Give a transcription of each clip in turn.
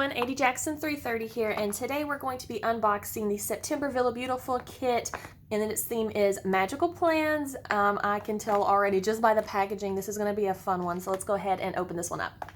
everyone, AD Jackson 330 here, and today we're going to be unboxing the September villabeauTIFFul kit, and then its theme is Magical Plans. I can tell already just by the packaging this is going to be a fun one, so let's go ahead and open this one up.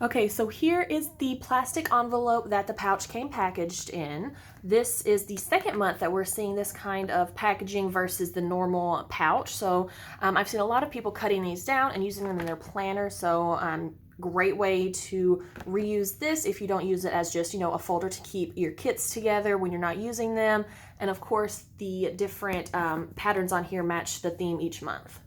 Okay, so here is the plastic envelope that the pouch came packaged in. This is the second month that we're seeing this kind of packaging versus the normal pouch. So I've seen a lot of people cutting these down and using them in their planner, so great way to reuse this if you don't use it as just, a folder to keep your kits together when you're not using them. And of course, the different patterns on here match the theme each month.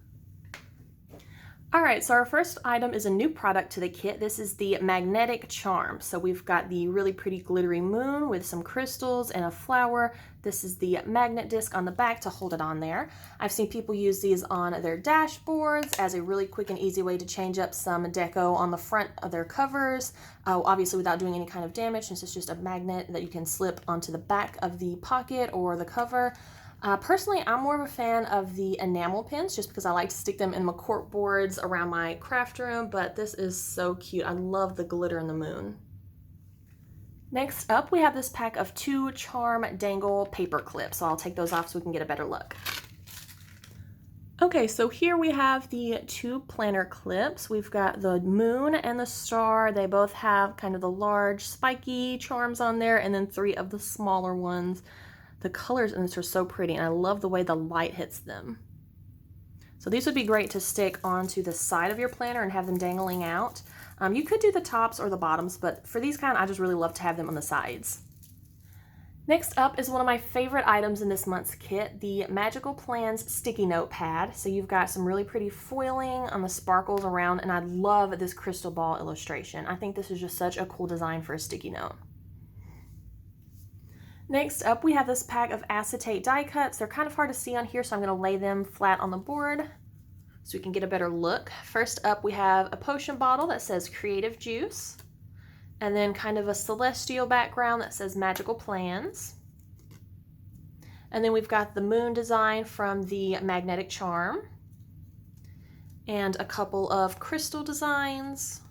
All right, so our first item is a new product to the kit. This is the magnetic charm. So we've got the really pretty glittery moon with some crystals and a flower. This is the magnet disc on the back to hold it on there. I've seen people use these on their dashboards as a really quick and easy way to change up some deco on the front of their covers, obviously without doing any kind of damage, since it's just a magnet that you can slip onto the back of the pocket or the cover. Personally, I'm more of a fan of the enamel pins just because I like to stick them in my cork boards around my craft room, but this is so cute. I love the glitter in the moon. Next up, we have this pack of 2 charm dangle paper clips, so I'll take those off so we can get a better look. Okay, so here we have the 2 planner clips. We've got the moon and the star. They both have kind of the large spiky charms on there, and then 3 of the smaller ones. The colors in this are so pretty, and I love the way the light hits them. So these would be great to stick onto the side of your planner and have them dangling out. You could do the tops or the bottoms, but for these kind, I just really love to have them on the sides. Next up is one of my favorite items in this month's kit, the Magical Plans sticky note pad. So you've got some really pretty foiling on the sparkles around, and I love this crystal ball illustration. I think this is just such a cool design for a sticky note. Next up, we have this pack of acetate die cuts. They're kind of hard to see on here, so I'm going to lay them flat on the board so we can get a better look. First up, we have a potion bottle that says Creative Juice, and then kind of a celestial background that says Magical Plans. And then we've got the moon design from the magnetic charm, and a couple of crystal designs.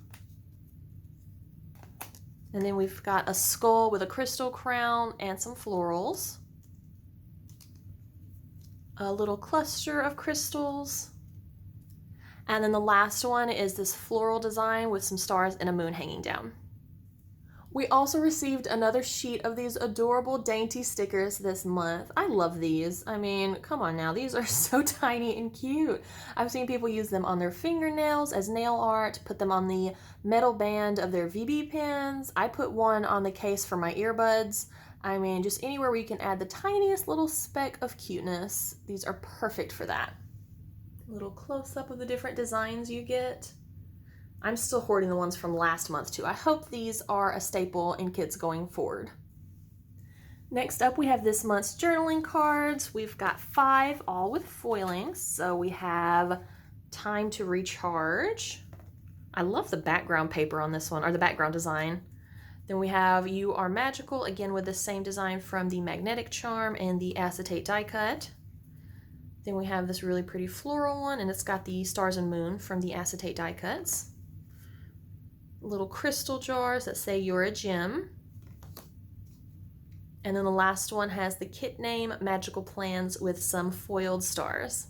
And then we've got a skull with a crystal crown and some florals. A little cluster of crystals. And then the last one is this floral design with some stars and a moon hanging down. We also received another sheet of these adorable dainty stickers this month. I love these. I mean, come on now, these are so tiny and cute. I've seen people use them on their fingernails as nail art, put them on the metal band of their VB pens. I put one on the case for my earbuds. I mean, just anywhere where you can add the tiniest little speck of cuteness. These are perfect for that. A little close-up of the different designs you get. I'm still hoarding the ones from last month too. I hope these are a staple in kits going forward. Next up, we have this month's journaling cards. We've got 5, all with foiling. So we have Time to Recharge. I love the background paper on this one, or the background design. Then we have You Are Magical, again with the same design from the magnetic charm and the acetate die cut. Then we have this really pretty floral one, and it's got the stars and moon from the acetate die cuts. Little crystal jars that say You're a Gem. And then the last one has the kit name, Magical Plans, with some foiled stars.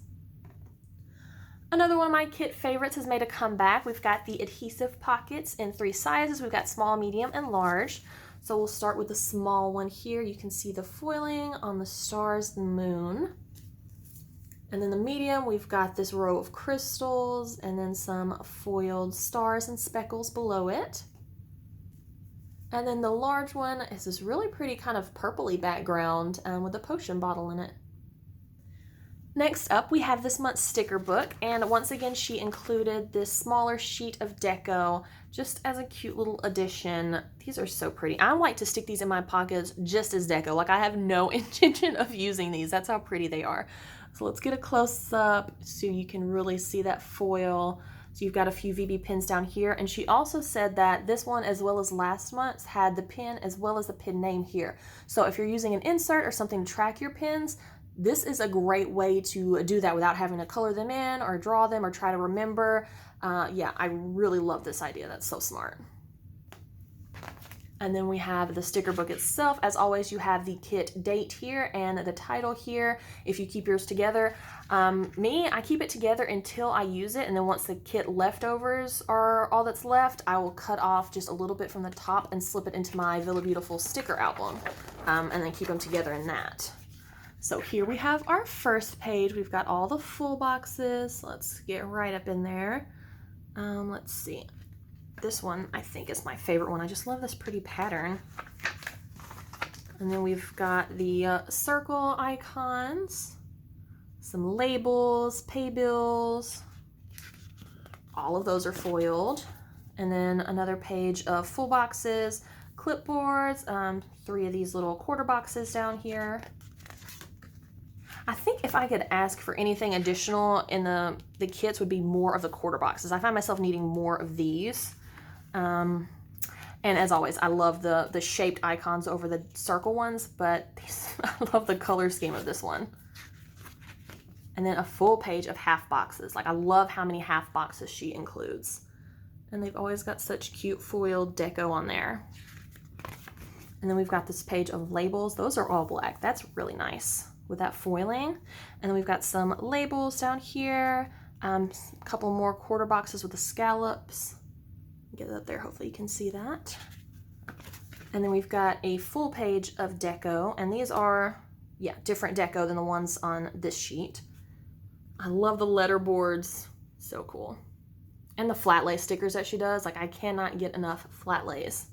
Another one of my kit favorites has made a comeback. We've got the Adhesive Pockets in 3 sizes. We've got small, medium, and large. So we'll start with the small one here. You can see the foiling on the stars and moon. And then the medium, we've got this row of crystals and then some foiled stars and speckles below it. And then the large one is this really pretty kind of purpley background with a potion bottle in it. Next up, we have this month's sticker book, and once again, she included this smaller sheet of deco just as a cute little addition. These are so pretty. I like to stick these in my pockets just as deco. Like, I have no intention of using these. That's how pretty they are. So let's get a close-up so you can really see that foil. So you've got a few VB pins down here, and she also said that this one, as well as last month's, had the pin as well as the pin name here. So if you're using an insert or something to track your pins, this is a great way to do that without having to color them in or draw them or try to remember. Yeah, I really love this idea. That's so smart. And then we have the sticker book itself. As always, you have the kit date here and the title here if you keep yours together. I keep it together until I use it, and then once the kit leftovers are all that's left, I will cut off just a little bit from the top and slip it into my villabeauTIFFul sticker album, and then keep them together in that. So here we have our first page. We've got all the full boxes. Let's get right up in there. Let's see. This one I think is my favorite one. I just love this pretty pattern. And then we've got the circle icons, some labels, pay bills. All of those are foiled. And then another page of full boxes, clipboards, 3 of these little quarter boxes down here. I think if I could ask for anything additional in the kits would be more of the quarter boxes. I find myself needing more of these. And as always, I love the shaped icons over the circle ones, but I love the color scheme of this one. And then a full page of half boxes. Like, I love how many half boxes she includes. And they've always got such cute foiled deco on there. And then we've got this page of labels. Those are all black. That's really nice with that foiling. And then we've got some labels down here. A couple more quarter boxes with the scallops. Get it up there, hopefully you can see that. And then we've got a full page of deco, and these are, yeah, different deco than the ones on this sheet. I love the letter boards, so cool. And the flat lay stickers that she does, like, I cannot get enough flat lays.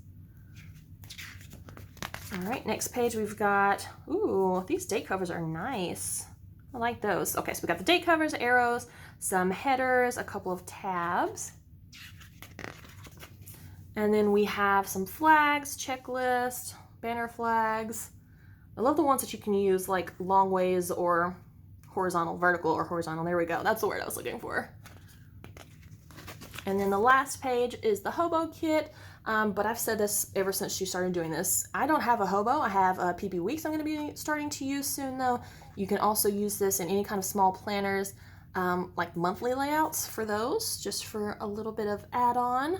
All right, next page we've got, ooh, these date covers are nice. I like those. Okay, so we got the date covers, arrows, some headers, a couple of tabs. And then we have some flags, checklist, banner flags. I love the ones that you can use like long ways or horizontal, vertical or horizontal. There we go. That's the word I was looking for. And then the last page is the hobo kit. But I've said this ever since she started doing this. I don't have a hobo. I have a PP Weeks I'm going to be starting to use soon though. You can also use this in any kind of small planners, like monthly layouts for those, just for a little bit of add-on.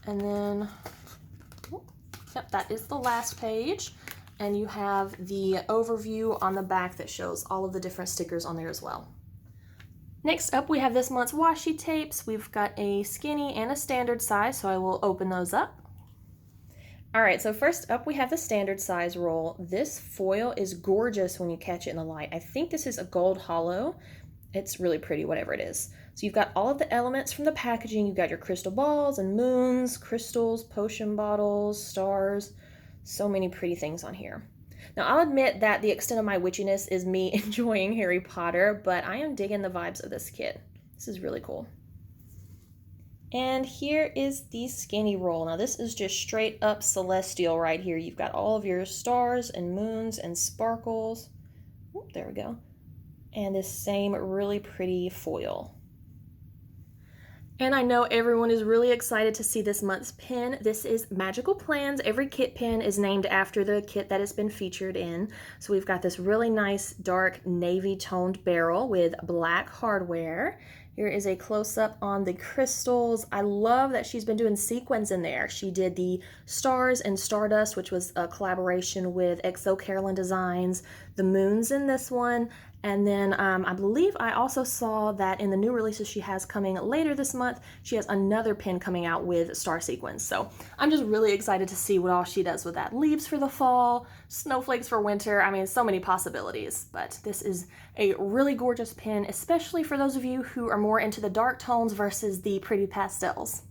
And then, yep, that is the last page. And you have the overview on the back that shows all of the different stickers on there as well. Next up, we have this month's washi tapes. We've got a skinny and a standard size, so I will open those up. All right, so first up, we have the standard size roll. This foil is gorgeous when you catch it in the light. I think this is a gold hollow. It's really pretty, whatever it is. So you've got all of the elements from the packaging. You've got your crystal balls and moons, crystals, potion bottles, stars, so many pretty things on here. Now, I'll admit that the extent of my witchiness is me enjoying Harry Potter, but I am digging the vibes of this kit. This is really cool. And here is the skinny roll. Now, this is just straight up celestial right here. You've got all of your stars and moons and sparkles. Oop, there we go. And this same really pretty foil. And I know everyone is really excited to see this month's pin. This is Magical Plans. Every kit pin is named after the kit that it's been featured in. So we've got this really nice dark navy toned barrel with black hardware. Here is a close-up on the crystals. I love that she's been doing sequins in there. She did the Stars and Stardust, which was a collaboration with XO Carolyn Designs, the moons in this one, and then I believe I also saw that in the new releases she has coming later this month, she has another pin coming out with star sequins. So I'm just really excited to see what all she does with that. Leaves for the fall, snowflakes for winter. I mean, so many possibilities, but this is a really gorgeous pin, especially for those of you who are more into the dark tones versus the pretty pastels.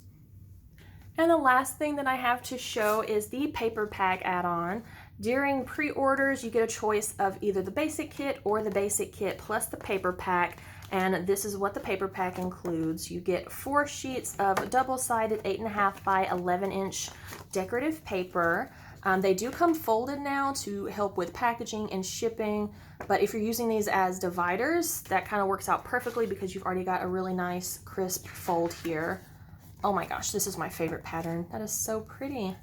And the last thing that I have to show is the paper pack add-on. During pre-orders, you get a choice of either the basic kit or the basic kit plus the paper pack, and this is what the paper pack includes. You get 4 sheets of double-sided 8.5 by 11-inch decorative paper. They do come folded now to help with packaging and shipping, but if you're using these as dividers, that kind of works out perfectly because you've already got a really nice crisp fold here. Oh my gosh, this is my favorite pattern. That is so pretty.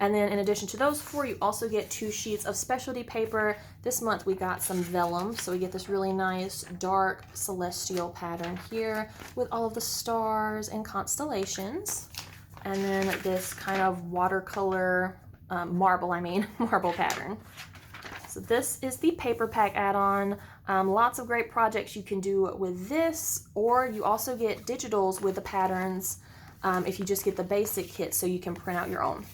And then in addition to those 4, you also get 2 sheets of specialty paper. This month we got some vellum, so we get this really nice dark celestial pattern here with all of the stars and constellations. and then this kind of watercolor marble pattern. So this is the paper pack add-on. Lots of great projects you can do with this, or you also get digitals with the patterns if you just get the basic kit, so you can print out your own.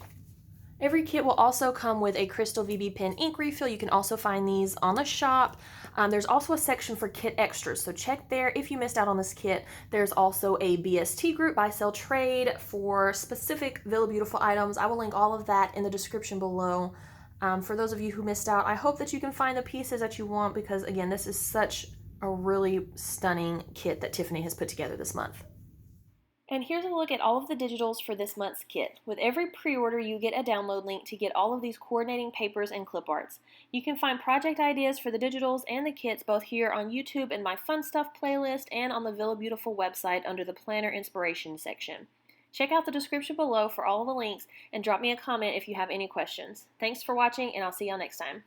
Every kit will also come with a Crystal VB pen ink refill. You can also find these on the shop. There's also a section for kit extras, so check there if you missed out on this kit. There's also a BST group, Buy Sell Trade, for specific Villa Beautiful items. I will link all of that in the description below. For those of you who missed out, I hope that you can find the pieces that you want, because again, this is such a really stunning kit that Tiffany has put together this month. And here's a look at all of the digitals for this month's kit. With every pre-order, you get a download link to get all of these coordinating papers and clip arts. You can find project ideas for the digitals and the kits both here on YouTube in my Fun Stuff playlist and on the Villa Beautiful website under the Planner Inspiration section. Check out the description below for all the links and drop me a comment if you have any questions. Thanks for watching, and I'll see y'all next time.